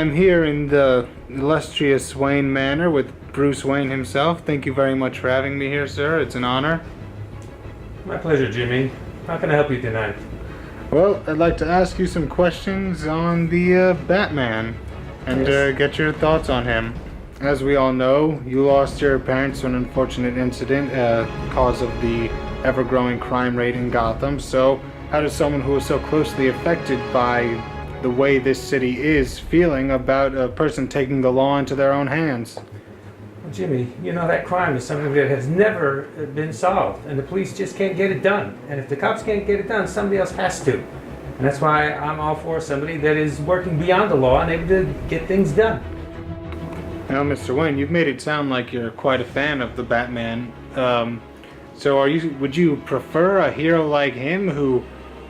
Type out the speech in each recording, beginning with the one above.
I'm here in the illustrious Wayne Manor with Bruce Wayne himself. Thank you very much for having me here, sir. It's an honor. My pleasure, Jimmy. How can I help you tonight? Well, I'd like to ask you some questions on the Batman and get your thoughts on him. As we all know, you lost your parents to an unfortunate incident, cause of the ever-growing crime rate in Gotham. So, how does someone who is so closely affected by the way this city is feeling about a person taking the law into their own hands? Well, Jimmy, you know that crime is something that has never been solved, and the police just can't get it done. And if the cops can't get it done, somebody else has to. And that's why I'm all for somebody that is working beyond the law and able to get things done. Now, Mr. Wayne, you've made it sound like you're quite a fan of the Batman. So would you prefer a hero like him who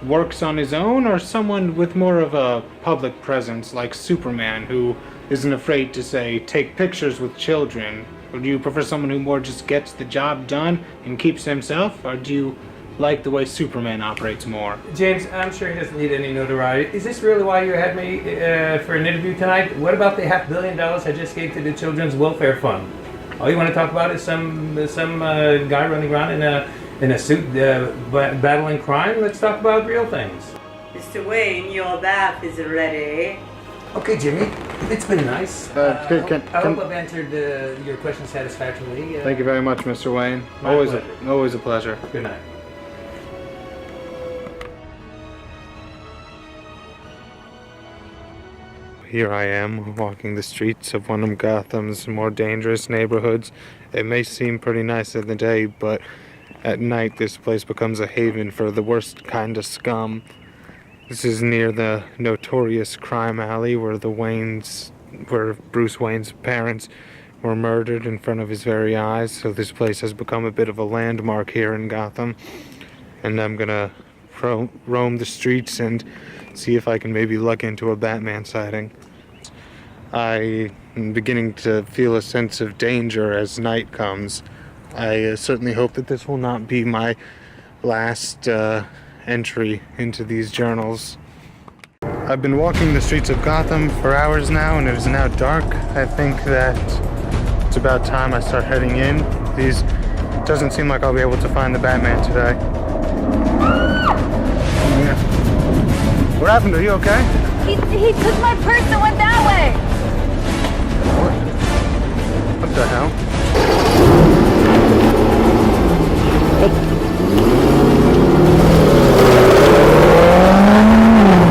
works on his own, or someone with more of a public presence like Superman, who isn't afraid to, say, take pictures with children? Or do you prefer someone who more just gets the job done and keeps himself, or do you like the way Superman operates more? James, I'm sure he doesn't need any notoriety. Is this really why you had me for an interview tonight? What about the $500 million I just gave to the Children's Welfare Fund? All you want to talk about is some guy running around in a suit battling crime? Let's talk about real things. Mr. Wayne, your bath is ready. Okay, Jimmy. It's been nice. I hope I've answered your question satisfactorily. Thank you very much, Mr. Wayne. My pleasure. Always a pleasure. Good night. Here I am, walking the streets of one of Gotham's more dangerous neighborhoods. It may seem pretty nice in the day, but at night this place becomes a haven for the worst kind of scum. This is near the notorious crime alley where Bruce Wayne's parents were murdered in front of his very eyes, so this place has become a bit of a landmark here in Gotham. And I'm gonna roam the streets and see if I can maybe luck into a Batman sighting. I am beginning to feel a sense of danger as night comes. I certainly hope that this will not be my last entry into these journals. I've been walking the streets of Gotham for hours now, and it is now dark. I think that it's about time I start heading in. It doesn't seem like I'll be able to find the Batman today. What happened? Are you okay? He took my purse and went that way. What the hell?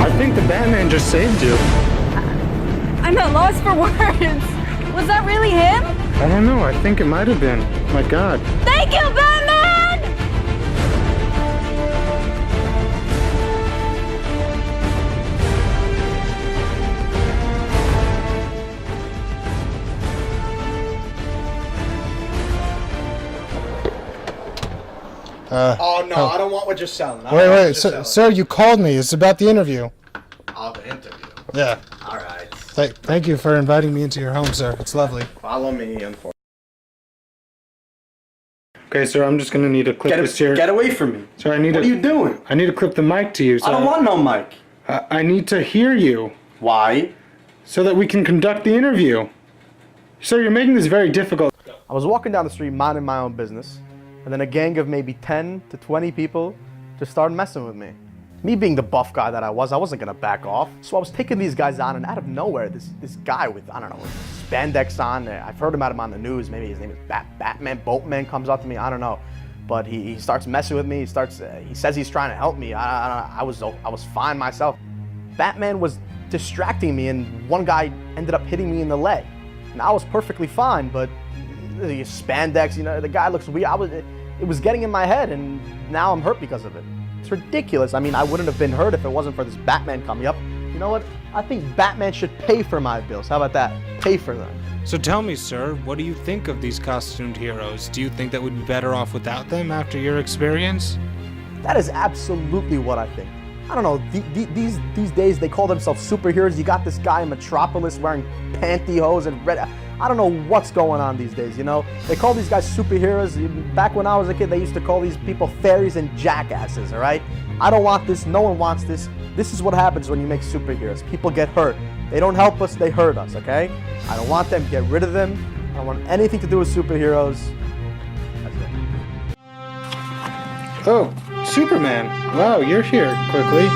I think the Batman just saved you. I'm at loss for words. Was that really him? I don't know. I think it might have been. My God. Thank you, Batman! Oh no, I don't want what you're selling. Wait, sir, you called me. It's about the interview. Oh, the interview. Yeah. All right. Thank you for inviting me into your home, sir. It's lovely. Follow me, unfortunately. Okay, sir, I'm just gonna need to clip this here. Get away from me. Sir, What are you doing? I need to clip the mic to you. So I don't want no mic. I need to hear you Why? so that we can conduct the interview. Sir, you're making this very difficult. I was walking down the street minding my own business, and then a gang of maybe 10 to 20 people just started messing with me. Me being the buff guy that I wasn't gonna back off. So I was taking these guys on, and out of nowhere, this guy with, I don't know, spandex on, I've heard about him on the news, maybe his name is Batman, Boatman, comes up to me, I don't know. But he starts messing with me, he says he's trying to help me, I was fine myself. Batman was distracting me, and one guy ended up hitting me in the leg. And I was perfectly fine, but the spandex, the guy looks weird. It was getting in my head, and now I'm hurt because of it. It's ridiculous. I mean, I wouldn't have been hurt if it wasn't for this Batman coming up. You know what? I think Batman should pay for my bills. How about that? Pay for them. So tell me, sir, what do you think of these costumed heroes? Do you think that we'd be better off without them after your experience? That is absolutely what I think. I don't know, these days they call themselves superheroes. You got this guy in Metropolis wearing pantyhose and red. I don't know what's going on these days, They call these guys superheroes. Back when I was a kid, they used to call these people fairies and jackasses, all right? I don't want this. No one wants this. This is what happens when you make superheroes. People get hurt. They don't help us, they hurt us, okay? I don't want them, get rid of them. I don't want anything to do with superheroes. That's it. Oh, Superman. Wow, you're here quickly.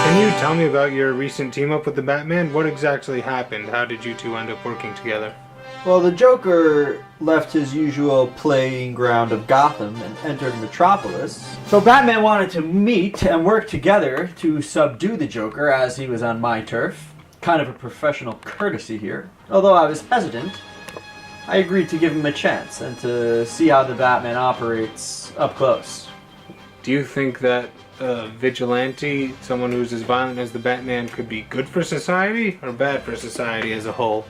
Can you tell me about your recent team up with the Batman? What exactly happened? How did you two end up working together? Well, the Joker left his usual playing ground of Gotham and entered Metropolis. So Batman wanted to meet and work together to subdue the Joker as he was on my turf. Kind of a professional courtesy here. Although I was hesitant, I agreed to give him a chance and to see how the Batman operates up close. Do you think that vigilante, someone who's as violent as the Batman, could be good for society or bad for society as a whole?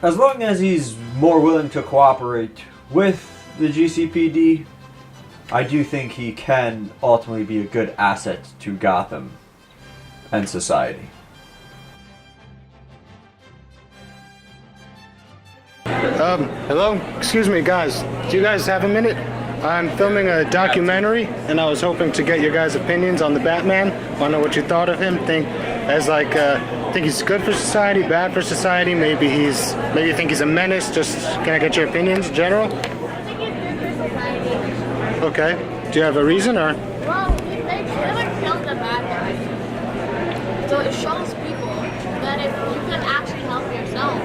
As long as he's more willing to cooperate with the GCPD, I do think he can ultimately be a good asset to Gotham and society. Hello? Excuse me, guys. Do you guys have a minute? I'm filming a documentary, and I was hoping to get your guys' opinions on the Batman. Want to know what you thought of him? Think he's good for society, bad for society. Maybe you think he's a menace. Just can I get your opinions, in general? I think he's good for society. Okay. Do you have a reason, or? Well, they never killed the bad guys. So it shows people that if you can actually help yourself,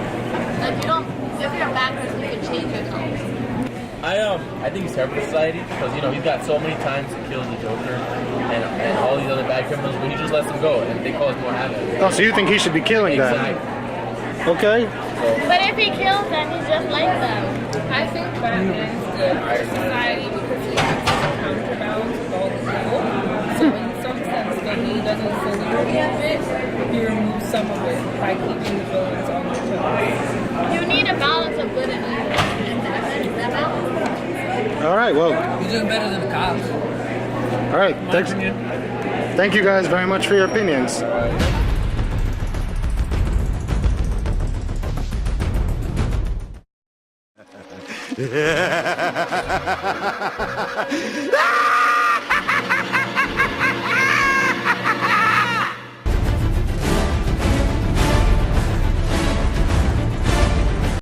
like if you're a bad person, you can change yourself. I think he's terrible for society because he's got so many times to kill the Joker and all these other bad criminals, but he just lets them go and they cause more havoc. Oh, so you think he should be killing them? Exactly. Okay. But if he kills them, he's just like them. I think Batman's good for society because he has to counterbalance with all the evil. So in some sense, that he doesn't fully remove it, he removes some of it by keeping the villains on their toes. You need a balance of good and evil. Is that balance? All right. Well. He's doing better than the cops. All right. Thanks. Thank you guys very much for your opinions.